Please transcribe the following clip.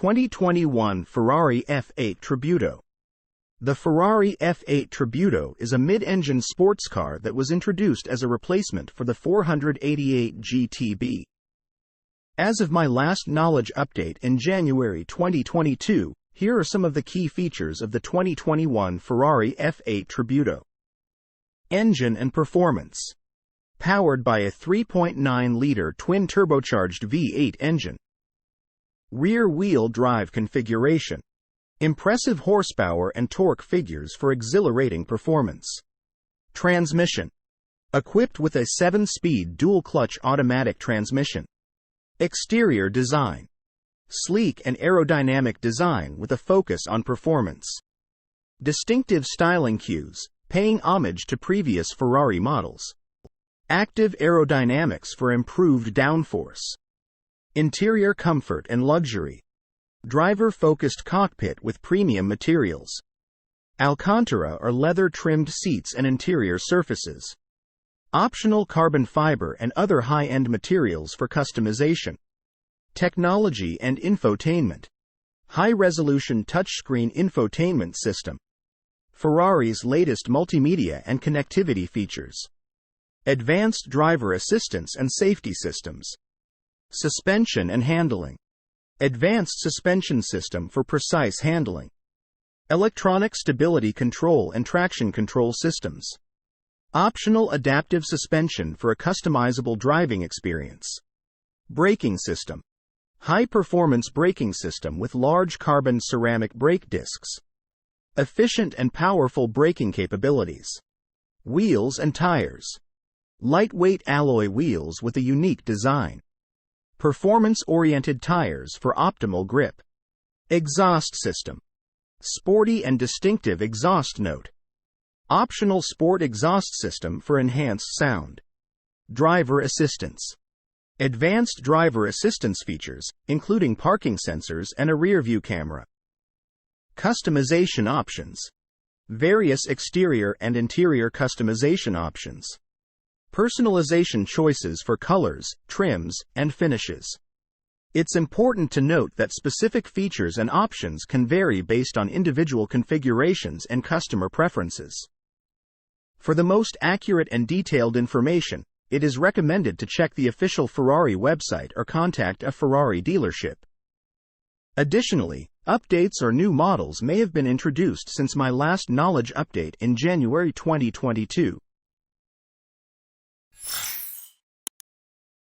2021 Ferrari F8 Tributo. The Ferrari F8 Tributo is a mid-engine sports car that was introduced as a replacement for the 488 GTB. As of my last knowledge update in January 2022, here are some of the key features of the 2021 Ferrari F8 Tributo. Engine and performance. Powered by a 3.9-liter twin-turbocharged V8 engine. Rear-wheel drive configuration. Impressive horsepower and torque figures for exhilarating performance. Transmission. Equipped with a 7-speed dual-clutch automatic transmission. Exterior design. Sleek and aerodynamic design with a focus on performance. Distinctive styling cues, paying homage to previous Ferrari models. Active aerodynamics for improved downforce. Interior comfort and luxury. Driver-focused cockpit with premium materials. Alcantara or leather-trimmed seats and interior surfaces. Optional carbon fiber and other high-end materials for customization. Technology and infotainment. High-resolution touchscreen infotainment system. Ferrari's latest multimedia and connectivity features. Advanced driver assistance and safety systems. Suspension and handling. Advanced suspension system for precise handling. Electronic stability control and traction control systems. Optional adaptive suspension for a customizable driving experience. Braking system. High-performance braking system with large carbon ceramic brake discs. Efficient and powerful braking capabilities. Wheels and tires. Lightweight alloy wheels with a unique design. Performance-oriented tires for optimal grip. Exhaust system. Sporty and distinctive exhaust note. Optional sport exhaust system for enhanced sound. Driver assistance. Advanced driver assistance features, including parking sensors and a rear-view camera. Customization options. Various exterior and interior customization options. Personalization choices for colors, trims, and finishes. It's important to note that specific features and options can vary based on individual configurations and customer preferences. For the most accurate and detailed information, it is recommended to check the official Ferrari website or contact a Ferrari dealership. Additionally, updates or new models may have been introduced since my last knowledge update in January 2022.